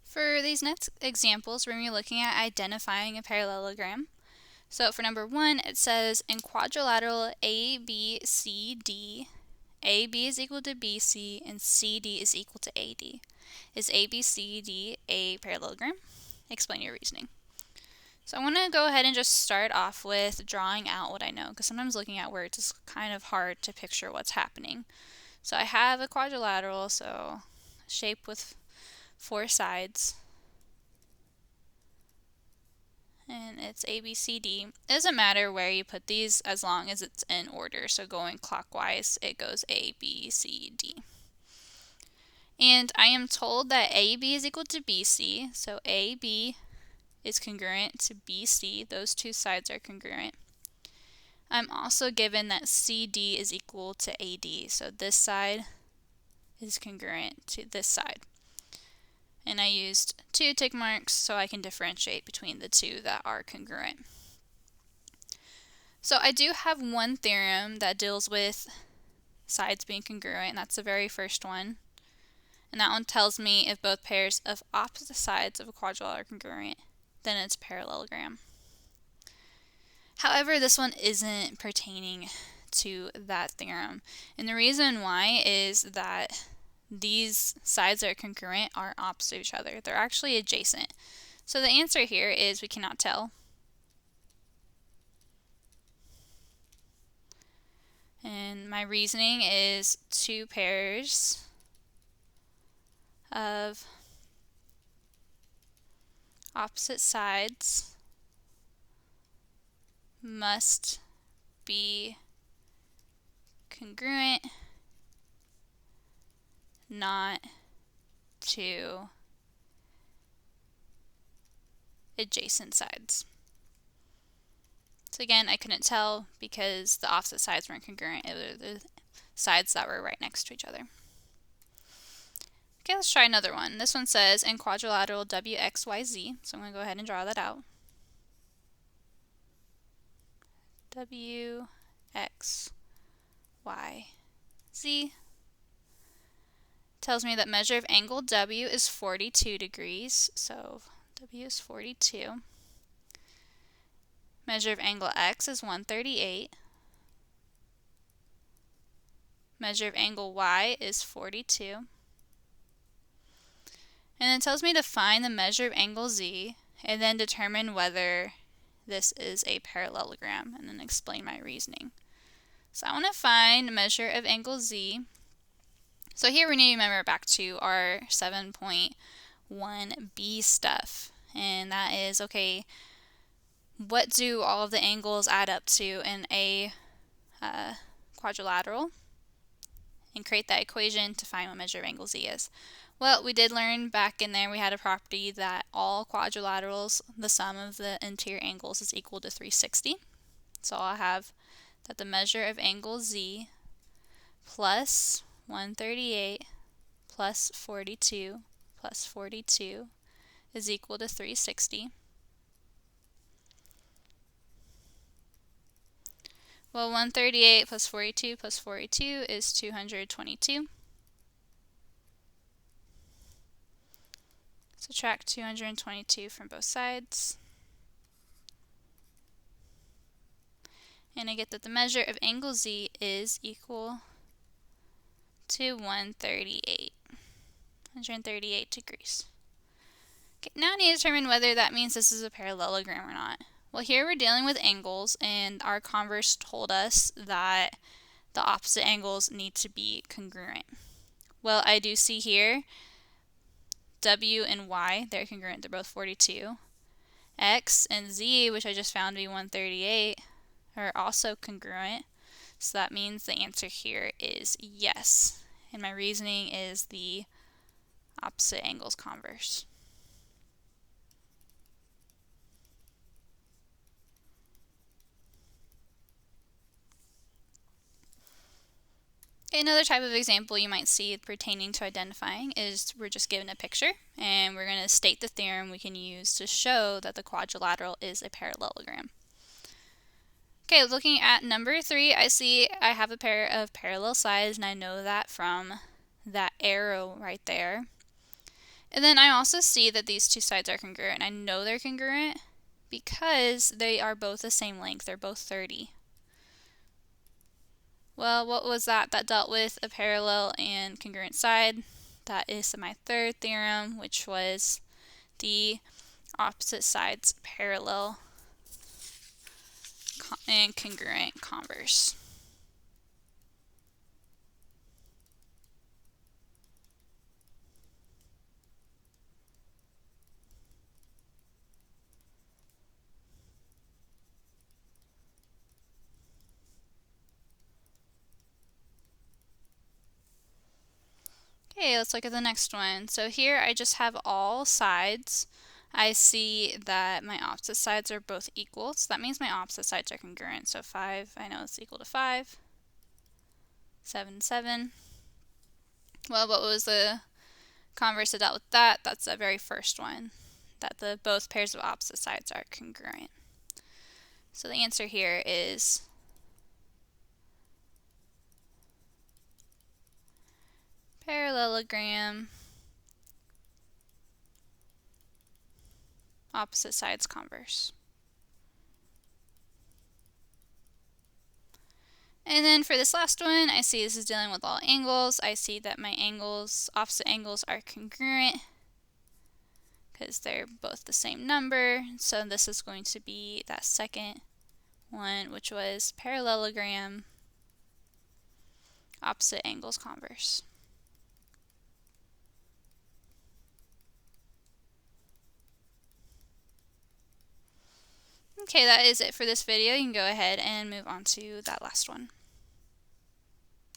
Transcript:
For these next examples, we're going to be looking at identifying a parallelogram. So for number 1, it says in quadrilateral ABCD, AB is equal to BC and CD is equal to AD. Is ABCD a parallelogram? Explain your reasoning. So I want to go ahead and just start off with drawing out what I know, because sometimes looking at words is kind of hard to picture what's happening. So I have a quadrilateral, so shape with 4 sides, and it's ABCD. It doesn't matter where you put these as long as it's in order. So going clockwise, it goes A, B, C, D. And I am told that AB is equal to BC, so AB is congruent to BC. Those two sides are congruent. I'm also given that CD is equal to AD, so this side is congruent to this side. And I used 2 tick marks so I can differentiate between the two that are congruent. So I do have one theorem that deals with sides being congruent, and that's the very first one. And that one tells me if both pairs of opposite sides of a quadrilateral are congruent, then it's a parallelogram. However, this one isn't pertaining to that theorem. And the reason why is that these sides that are congruent are opposite of each other. They're actually adjacent. So the answer here is we cannot tell. And my reasoning is 2 pairs of opposite sides must be congruent, not 2 adjacent sides. So again, I couldn't tell because the opposite sides weren't congruent. It were the sides that were right next to each other. Okay, let's try another one. This one says in quadrilateral WXYZ, so I'm going to go ahead and draw that out. WXYZ tells me that measure of angle W is 42 degrees, so W is 42. Measure of angle X is 138. Measure of angle Y is 42. And it tells me to find the measure of angle Z and then determine whether this is a parallelogram and then explain my reasoning. So I want to find the measure of angle Z. So here we need to remember back to our 7.1b stuff. And that is, okay, what do all of the angles add up to in a quadrilateral? And create that equation to find what measure of angle Z is. Well, we did learn back in there we had a property that all quadrilaterals, the sum of the interior angles is equal to 360. So I'll have that the measure of angle Z plus 138 plus 42 plus 42 is equal to 360. Well, 138 plus 42 plus 42 is 222. Subtract 222 from both sides. And I get that the measure of angle Z is equal to 138 degrees. Okay, now I need to determine whether that means this is a parallelogram or not. Well, here we're dealing with angles, and our converse told us that the opposite angles need to be congruent. Well, I do see here W and Y, they're congruent, they're both 42. X and Z, which I just found to be 138, are also congruent. So that means the answer here is yes. And my reasoning is the opposite angles converse. Another type of example you might see pertaining to identifying is we're just given a picture and we're going to state the theorem we can use to show that the quadrilateral is a parallelogram. Okay, looking at number 3, I see I have a pair of parallel sides, and I know that from that arrow right there. And then I also see that these two sides are congruent. I know they're congruent because they are both the same length. They're both 30. Well, what was that dealt with a parallel and congruent side? That is my third theorem, which was the opposite sides parallel and congruent converse. Okay, let's look at the next one. So here I just have all sides. I see that my opposite sides are both equal, so that means my opposite sides are congruent. So 5, I know it's equal to 5. 7, 7. Well, what was the converse that dealt with that? That's the very first one, that both pairs of opposite sides are congruent. So the answer here is parallelogram, opposite sides converse. And then for this last one, I see this is dealing with all angles. I see that my angles, opposite angles, are congruent because they're both the same number. So this is going to be that second one, which was parallelogram, opposite angles converse. Okay, that is it for this video. You can go ahead and move on to that last one.